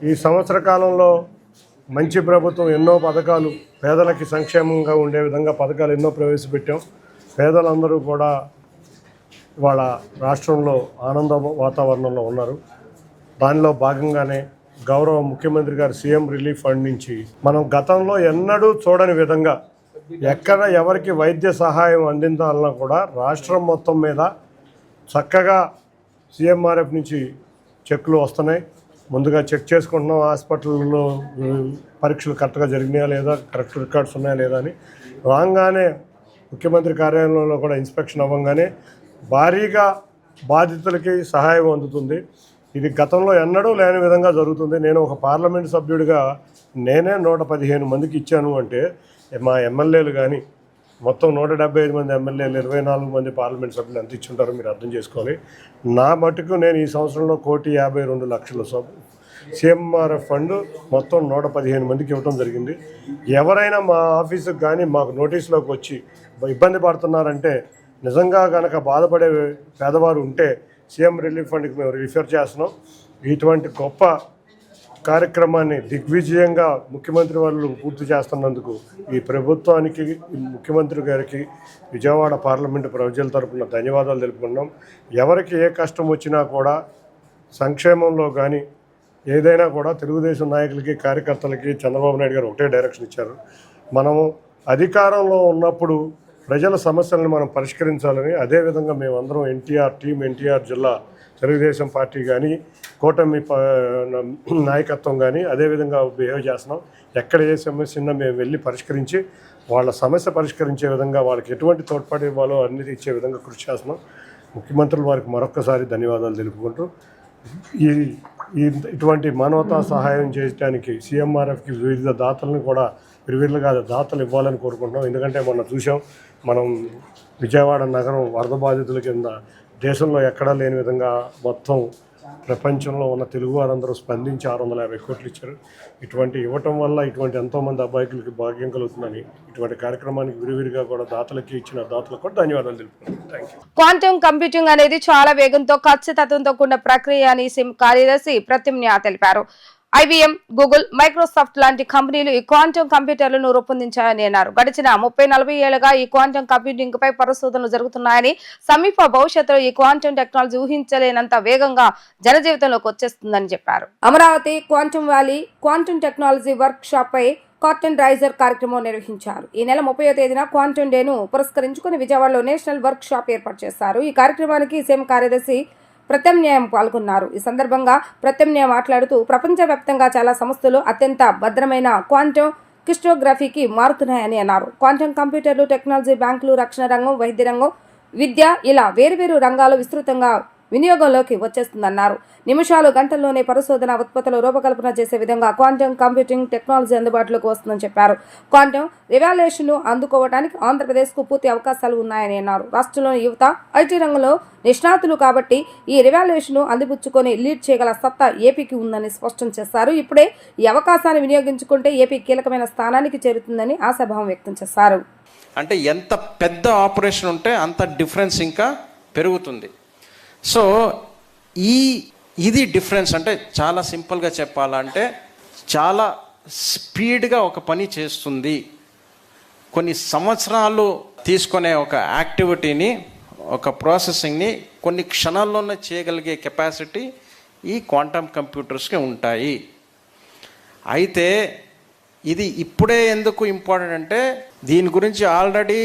ఈ సంవత్సర కాలంలో మంచి ప్రభుత్వం ఎన్నో పథకాలు, పేదలకి సంక్షేమంగా ఉండే విధంగా పథకాలు ఎన్నో ప్రవేశపెట్టాం. పేదలందరూ కూడా వాళ్ళ రాష్ట్రంలో ఆనంద వాతావరణంలో ఉన్నారు. దానిలో భాగంగానే గౌరవ ముఖ్యమంత్రి గారు సీఎం రిలీఫ్ ఫండ్ నుంచి మనం గతంలో ఎన్నడూ చూడని విధంగా ఎక్కడ ఎవరికి వైద్య సహాయం అందించాలన్నా కూడా రాష్ట్రం మొత్తం మీద చక్కగా సీఎంఆర్ఎఫ్ నుంచి చెక్కులు వస్తున్నాయి. ముందుగా చెక్ చేసుకుంటున్నాం హాస్పిటల్లో పరీక్షలు కరెక్ట్గా జరిగినాయా లేదా, కరెక్ట్ రికార్డ్స్ ఉన్నాయా లేదా అని. రాగానే ముఖ్యమంత్రి కార్యాలయంలో కూడా ఇన్స్పెక్షన్ అవ్వగానే భారీగా బాధితులకి సహాయం అందుతుంది. ఇది గతంలో ఎన్నడూ లేని విధంగా జరుగుతుంది. నేను ఒక పార్లమెంట్ సభ్యుడిగా నేనే 115 మందికి ఇచ్చాను అంటే మా ఎమ్మెల్యేలు కానీ మొత్తం 175 మంది ఎమ్మెల్యేలు, 24 మంది పార్లమెంట్ సభ్యులు ఎంత ఇచ్చుంటారో మీరు అర్థం చేసుకోవాలి. నా మటుకు నేను ఈ సంవత్సరంలో ₹152,00,000 సీఎంఆర్ఎఫ్ ఫండ్ మొత్తం 115 మందికి ఇవ్వడం జరిగింది. ఎవరైనా మా ఆఫీసుకు కానీ మాకు నోటీసులోకి వచ్చి ఇబ్బంది పడుతున్నారంటే, నిజంగా కనుక బాధపడే పేదవారు ఉంటే సీఎం రిలీఫ్ ఫండ్కి మేము రిఫర్ చేస్తున్నాం. ఇటువంటి గొప్ప కార్యక్రమాన్ని దిగ్విజయంగా ముఖ్యమంత్రి వాళ్ళు పూర్తి చేస్తున్నందుకు ఈ ప్రభుత్వానికి, ముఖ్యమంత్రి గారికి విజయవాడ పార్లమెంటు ప్రజల తరపున ధన్యవాదాలు తెలుపుకున్నాం. ఎవరికి ఏ కష్టం వచ్చినా కూడా సంక్షేమంలో కానీ ఏదైనా కూడా తెలుగుదేశం నాయకులకి, కార్యకర్తలకి చంద్రబాబు నాయుడు గారు ఒకటే డైరెక్షన్ ఇచ్చారు. మనము అధికారంలో ఉన్నప్పుడు ప్రజల సమస్యలను మనం పరిష్కరించాలని, అదేవిధంగా మేమందరం టీం ఎన్టీఆర్ జిల్లా తెలుగుదేశం పార్టీ కానీ, కూటమి నాయకత్వం కానీ అదేవిధంగా బిహేవ్ చేస్తున్నాం. ఎక్కడ ఏ సమస్య ఉన్నా మేము వెళ్ళి పరిష్కరించి వాళ్ళ సమస్య పరిష్కరించే విధంగా, వాళ్ళకి ఎటువంటి తోడ్పాటు ఇవ్వాలో అన్ని ఇచ్చే విధంగా కృషి చేస్తున్నాం. ముఖ్యమంత్రులు వారికి మరొక్కసారి ధన్యవాదాలు తెలుపుకుంటూ ఇటువంటి మానవతా సహాయం చేయడానికి సీఎంఆర్ఎఫ్కి వివిధ దాతలను కూడా విరివిలుగా దాతలు ఇవ్వాలని కోరుకుంటున్నాం. ఎందుకంటే మొన్న చూసాం, మనం విజయవాడ నగరం వరద బాధితుల కింద దేశంలో ఎక్కడా లేని విధంగా మొత్తం ప్రపంచంలో ఉన్న తెలుగు వారందరూ స్పందించి 650 కోట్లు ఇచ్చారు. ఇటువంటి ఇవ్వటం వల్ల ఇటువంటి ఎంతోమంది అబ్బాయికులకి భాగ్యం కలుగుతుందని ఇటువంటి కార్యక్రమానికి విరివిరిగా కూడా దాతలకి ఇచ్చిన దాతలకు కూడా ధన్యవాదాలు తెలుపుతున్నాను. Thank you. క్వాంటమ్ కంప్యూటింగ్ అనేది చాలా వేగంతో, ఖచ్చితత్వంతో కూడిన ప్రక్రియ అని సిమ్ కార్యదర్శి ప్రత్యుమ్న్య తెలిపారు. IBM, గూగుల్, మైక్రోసాఫ్ట్ లాంటి కంపెనీలు ఈ క్వాంటమ్ కంప్యూటర్లను రూపొందించాయని అన్నారు. గడిచిన 30-40 ఏళ్లుగా ఈ క్వాంటమ్ కంప్యూటింగ్ పై పరిశోధనలు జరుగుతున్నాయని, సమీప భవిష్యత్తులో ఈ క్వాంటమ్ టెక్నాలజీ ఊహించలేనంత వేగంగా జనజీవితంలోకి వచ్చేస్తుందని చెప్పారు. Amaravati quantum valley quantum technology workshop పై కాటన్ రైజర్ కార్యక్రమం నిర్వహించారు. ఈ నెల 30వ తేదీన క్వాంటమ్ డేను పురస్కరించుకుని విజయవాడలో నేషనల్ వర్క్ షాప్ ఏర్పాటు చేశారు. ఈ కార్యక్రమానికి సీఎం కార్యదర్శి ప్రత్యామ్నాయం పాల్గొన్నారు. ఈ సందర్భంగా ప్రత్యామ్నాయం మాట్లాడుతూ, ప్రపంచవ్యాప్తంగా చాలా సంస్థలు అత్యంత భద్రమైన క్వాంటమ్ క్రిప్టోగ్రఫీకి మారుతున్నాయని అన్నారు. క్వాంటమ్ కంప్యూటర్లు, టెక్నాలజీ, బ్యాంకులు, రక్షణ రంగం, వైద్య రంగం, విద్య ఇలా వేరువేరు రంగాలు విస్తృతంగా వినియోగంలోకి వచ్చేస్తుందన్నారు. నిమిషాలు గంటల్లోనే పరిశోధన ఉత్పత్తులు రూపకల్పన చేసే విధంగా క్వాంటమ్ కంప్యూటింగ్ టెక్నాలజీ అందుబాటులోకి వస్తుందని చెప్పారు. క్వాంటమ్ రివాల్యూషన్ అందుకోవడానికి ఆంధ్రప్రదేశ్కు పూర్తి అవకాశాలు ఉన్నాయని అన్నారు. రాష్ట్రంలోని యువత ఐటీ రంగంలో నిష్ణాతులు కాబట్టి ఈ రివాల్యూషన్ అందిపుచ్చుకొని లీడ్ చేయగల సత్తా ఏపీకి ఉందని స్పష్టం చేశారు. ఇప్పుడే ఈ అవకాశాన్ని వినియోగించుకుంటే ఏపీ కీలకమైన స్థానానికి చేరుతుందని ఆశాభావం వ్యక్తం చేశారు. అంటే ఎంత పెద్ద ఆపరేషన్ ఉంటే అంత డిఫరెన్స్ ఇంకా పెరుగుతుంది. సో ఇది డిఫరెన్స్. అంటే చాలా సింపుల్గా చెప్పాలంటే చాలా స్పీడ్గా ఒక పని చేస్తుంది. కొన్ని సంవత్సరాలు తీసుకునే ఒక యాక్టివిటీని, ఒక ప్రాసెసింగ్ని కొన్ని క్షణాల్లోనే చేయగలిగే కెపాసిటీ ఈ క్వాంటమ్ కంప్యూటర్స్కి ఉంటాయి. అయితే ఇది ఇప్పుడే ఎందుకు ఇంపార్టెంట్ అంటే దీని గురించి ఆల్రెడీ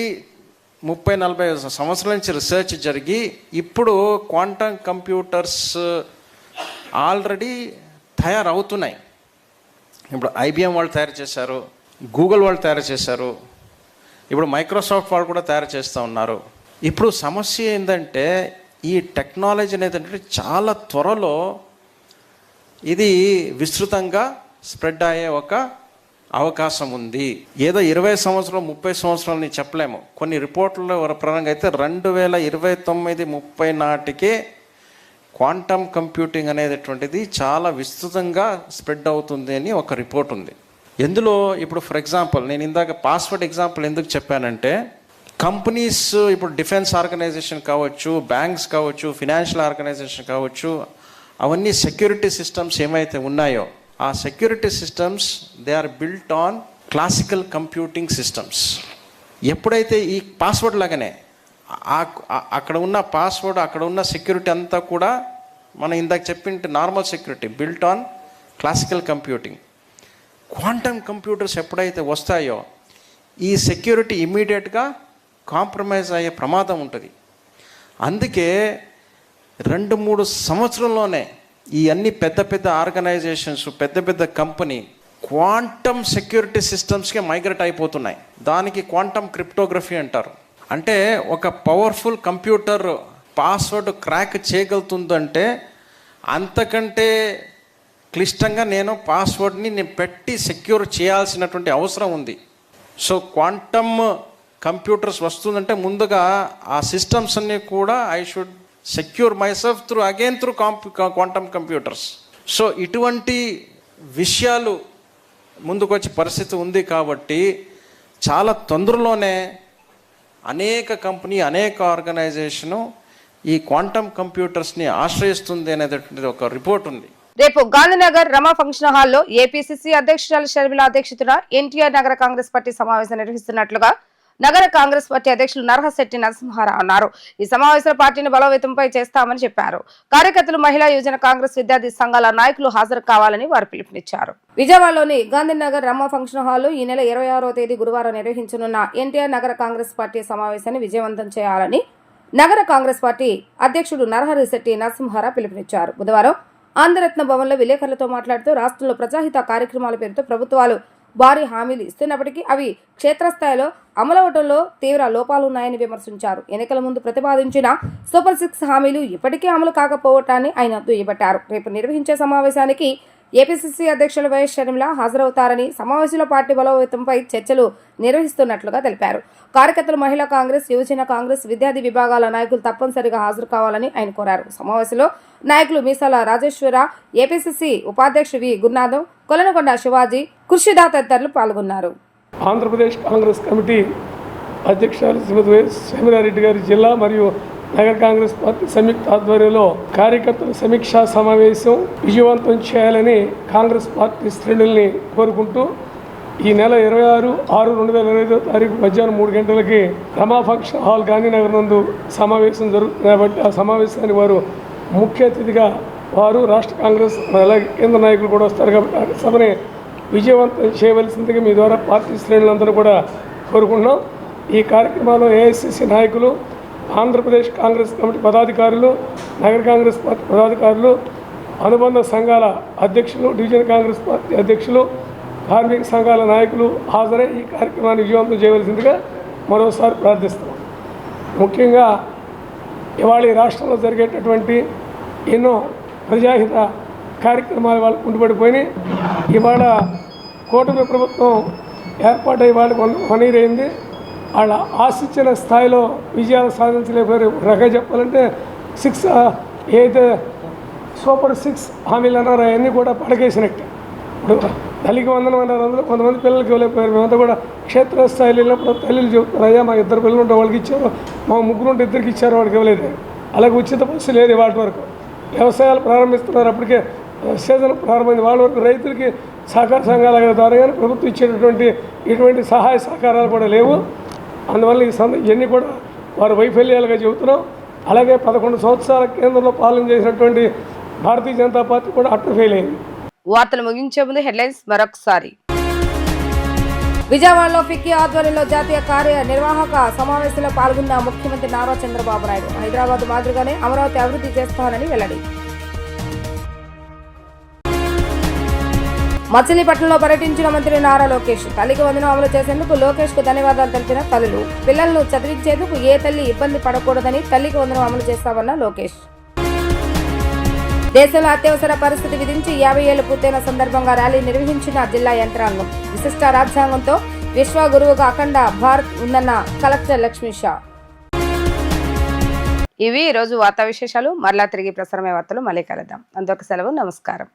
30-40 సంవత్సరాల నుంచి రీసెర్చ్ జరిగి ఇప్పుడు క్వాంటమ్ కంప్యూటర్స్ ఆల్రెడీ తయారవుతున్నాయి. ఇప్పుడు IBM వాళ్ళు తయారు చేశారు, గూగుల్ వాళ్ళు తయారు చేశారు, ఇప్పుడు మైక్రోసాఫ్ట్ వాళ్ళు కూడా తయారు చేస్తూ ఉన్నారు. ఇప్పుడు సమస్య ఏంటంటే ఈ టెక్నాలజీ అనేది చాలా త్వరలో ఇది విస్తృతంగా స్ప్రెడ్ అయ్యే ఒక అవకాశం ఉంది. ఏదో 20 సంవత్సరాలు 30 సంవత్సరాలని చెప్పలేము. కొన్ని రిపోర్ట్ల ప్రకారంగా అయితే 2029-30 నాటికే క్వాంటమ్ కంప్యూటింగ్ అనేటటువంటిది చాలా విస్తృతంగా స్ప్రెడ్ అవుతుంది అని ఒక రిపోర్ట్ ఉంది. ఎందులో ఇప్పుడు ఫర్ ఎగ్జాంపుల్ నేను ఇందాక పాస్వర్డ్ ఎగ్జాంపుల్ ఎందుకు చెప్పానంటే కంపెనీస్ ఇప్పుడు డిఫెన్స్ ఆర్గనైజేషన్ కావచ్చు, బ్యాంక్స్ కావచ్చు, ఫినాన్షియల్ ఆర్గనైజేషన్ కావచ్చు, అవన్నీ సెక్యూరిటీ సిస్టమ్స్ ఏమైతే ఉన్నాయో ఆ security systems they are built on classical computing systems. ఎప్పుడైతే ఈ పాస్వర్డ్ లాగానే అక్కడ ఉన్న పాస్వర్డ్, అక్కడ ఉన్న సెక్యూరిటీ అంతా కూడా మనం ఇందాక చెప్పిన normal security built on classical computing. Quantum computers ఎప్పుడైతే వస్తాయో ఈ సెక్యూరిటీ ఇమ్మీడియట్గా కాంప్రమైజ్ అయ్యే ప్రమాదం ఉంటుంది. అందుకే 2-3 సంవత్సరంలోనే ఈ అన్ని పెద్ద పెద్ద ఆర్గనైజేషన్స్, పెద్ద పెద్ద కంపెనీ క్వాంటమ్ సెక్యూరిటీ సిస్టమ్స్కి మైగ్రేట్ అయిపోతున్నాయి. దానికి క్వాంటమ్ క్రిప్టోగ్రఫీ అంటారు. అంటే ఒక పవర్ఫుల్ కంప్యూటర్ పాస్వర్డ్ క్రాక్ చేయగలుగుతుందంటే అంతకంటే క్లిష్టంగా నేను పాస్వర్డ్ని పెట్టి సెక్యూర్ చేయాల్సినటువంటి అవసరం ఉంది. సో క్వాంటమ్ కంప్యూటర్స్ వస్తుందంటే ముందుగా ఆ సిస్టమ్స్ అన్నీ కూడా I should secure myself through quantum computers. So ఇటువంటి విషయాలు ముందుకొచ్చే పరిస్థితి ఉంది కాబట్టి చాలా తొందరలోనే అనేక కంపెనీ, అనేక ఆర్గనైజేషను ఈ క్వాంటమ్ కంప్యూటర్స్ని ఆశ్రయిస్తుంది అనేటటువంటి ఒక రిపోర్ట్ ఉంది. రేపు గాంధీనగర్ రమా ఫంక్షన్ హాల్లో ఏపీసీసీ అధ్యక్షురాలు షర్మిల అధ్యక్షతన ఎన్టీఆర్ నగర కాంగ్రెస్ పార్టీ సమావేశం నిర్వహిస్తున్నట్లుగా నగర కాంగ్రెస్ పార్టీ అధ్యక్షులు నరహశెట్టి నరసింహారావు అన్నారు. ఈ సమావేశంలో పార్టీని బలోపేతంపై చేస్తామని చెప్పారు. కార్యకర్తలు, మహిళా యువజన కాంగ్రెస్, విద్యార్థి సంఘాల నాయకులు హాజరు కావాలని వారు పిలుపునిచ్చారు. విజయవాడలోని గాంధీనగర్ రమా ఫంక్షన్ హాల్లో ఈ నెల 26వ తేదీ గురువారం నిర్వహించనున్న ఎన్టీఆర్ నగర కాంగ్రెస్ పార్టీ సమావేశాన్ని విజయవంతం చేయాలని నగర కాంగ్రెస్ పార్టీ అధ్యక్షుడు నరహరిశెట్టి నరసింహారావు పిలుపునిచ్చారు. బుధవారం ఆంధ్రరత్న భవన్లో విలేకరులతో మాట్లాడుతూ రాష్ట్రంలో ప్రజాహిత కార్యక్రమాల పేరుతో ప్రభుత్వాలు భారీ హామీలు ఇస్తున్నప్పటికీ అవి క్షేత్రస్థాయిలో అమలవటంలో తీవ్ర లోపాలున్నాయని విమర్శించారు. ఎన్నికల ముందు ప్రతిపాదించిన సూపర్ 6 హామీలు ఇప్పటికీ అమలు కాకపోవటాన్ని ఆయన దుయ్యబట్టారు. రేపు నిర్వహించే సమావేశానికి ఏపీసీసీ అధ్యక్షులు వైఎస్ షర్మిల హాజరవుతారని, సమావేశంలో పార్టీ బలోపేతంపై చర్చలు నిర్వహిస్తున్నట్లుగా తెలిపారు. కార్యకర్తలు, మహిళా కాంగ్రెస్, యువజన కాంగ్రెస్, విద్యార్థి విభాగాల నాయకులు తప్పనిసరిగా హాజరు కావాలని ఆయన కోరారు. సమావేశంలో నాయకులు మీసాల రాజేశ్వర, ఏపీసీసీ ఉపాధ్యక్షుడు వి గురునాథం, కొలనకొండ శివాజీ, కృషిదా తదితరులు పాల్గొన్నారు. ఆంధ్రప్రదేశ్ కాంగ్రెస్ కమిటీ అధ్యక్షురాలు శ్రీమతి వైఎస్ షర్మిలారెడ్డి గారి జిల్లా మరియు నగర కాంగ్రెస్ పార్టీ సంయుక్త ఆధ్వర్యంలో కార్యకర్తల సమీక్షా సమావేశం విజయవంతం చేయాలని కాంగ్రెస్ పార్టీ శ్రేణుల్ని కోరుకుంటూ ఈ నెల 26/6/2025 మధ్యాహ్నం 3 గంటలకి రమా ఫంక్షన్ హాల్ గాంధీనగర్ నందు సమావేశం జరుగుతుంది. కాబట్టి ఆ సమావేశానికి వారు ముఖ్య అతిథిగా రాష్ట్ర కాంగ్రెస్ అలాగే కేంద్ర నాయకులు కూడా వస్తారు. కాబట్టి ఆ సభని విజయవంతం చేయవలసిందిగా మీ ద్వారా పార్టీ శ్రేణులందరూ కూడా కోరుకుంటున్నాం. ఈ కార్యక్రమంలో ఏఐసిసి నాయకులు, ఆంధ్రప్రదేశ్ కాంగ్రెస్ కమిటీ పదాధికారులు, నగర కాంగ్రెస్ పార్టీ పదాధికారులు, అనుబంధ సంఘాల అధ్యక్షులు, డివిజన్ కాంగ్రెస్ పార్టీ అధ్యక్షులు, కార్మిక సంఘాల నాయకులు హాజరై ఈ కార్యక్రమాన్ని విజయవంతం చేయవలసిందిగా మరోసారి ప్రార్థిస్తాం. ముఖ్యంగా ఇవాళ ఈ రాష్ట్రంలో జరిగేటటువంటి ఎన్నో ప్రజాహిత కార్యక్రమాలు వాళ్ళు కుంటుపడిపోయినాయి. ఇవాళ కూటమి ప్రభుత్వం ఏర్పాటై వాళ్ళకి 1 year అయింది. వాళ్ళ ఆశించిన స్థాయిలో విజయాలు సాధించలేకపోయారు. రకంగా చెప్పాలంటే 6 ఏదైతే సూపర్ 6 హామీలు అన్నారో అవన్నీ కూడా పడకేసినట్టే. ఇప్పుడు తల్లికి వందనం అన్నారు, అందులో కొంతమంది పిల్లలకి ఇవ్వలేకపోయారు. మేమంతా కూడా క్షేత్రస్థాయిలో వెళ్ళినప్పుడు తల్లిలు చెబుతున్నారు, అయ్యా మా 2 పిల్లలు ఉంటే వాళ్ళకి ఇచ్చారు, మా 3 ఉంటే 2కి ఇచ్చారు, వాళ్ళకి ఇవ్వలేదు. అలాగే ఉచిత బస్సు లేదు వాటి వరకు. వ్యవసాయాలు ప్రారంభిస్తున్నారు, అప్పటికే సీజన్ ప్రారంభమైంది. వాళ్ళ వరకు రైతులకి సహకార సంఘాల ద్వారా కానీ ప్రభుత్వం ఇచ్చేటటువంటి ఇటువంటి సహాయ సహకారాలు కూడా లేవు. అందువల్ల ఇవన్నీ కూడా వారు వైఫల్యాలుగా చెబుతున్నాం. అలాగే 11 సంవత్సరాల కేంద్రంలో పాలన చేసినటువంటి భారతీయ జనతా పార్టీ కూడా అట్ట ఫెయిల్ అయింది. వార్తలు ముగించే ముందు హెడ్లైన్స్ మరొకసారి. విజయవాడలో ఫిక్కీ ఆధ్వర్యంలో జాతీయ కార్యనిర్వాహక సమావేశంలో పాల్గొన్న ముఖ్యమంత్రి నారా చంద్రబాబు నాయుడు. హైదరాబాద్ మాదిరిగానే అమరావతి అభివృద్ధి చేస్తామని వెల్లడి. మచిలీపట్నంలో పర్యటించిన మంత్రి నారా లోకేష్. తల్లికి వందనం అమలు చేసేందుకు లోకేష్ కు ధన్యవాదాలు తెలిపిన తల్లులు. పిల్లలను చదివించేందుకు ఏ తల్లి ఇబ్బంది పడకూడదని తల్లికి వందనం అమలు చేస్తామన్న లోకేష్. దేశంలో అత్యవసర పరిస్థితి విధించి 50 ఏళ్లు పూర్తయిన సందర్భంగా ర్యాలీ నిర్వహించిన జిల్లా యంత్రాంగం. విశిష్ట రాజ్యాంగంతో విశ్వగురువుగా అఖండ భారత్ ఉందన్న కలెక్టర్ లక్ష్మీషా. ఇవి ఈరోజు వార్తా విశేషాలు. మరలా తిరిగి ప్రసారమే వార్తలు మళ్ళీ కలుద్దాం. అందరికీ సెలవు. నమస్కారం.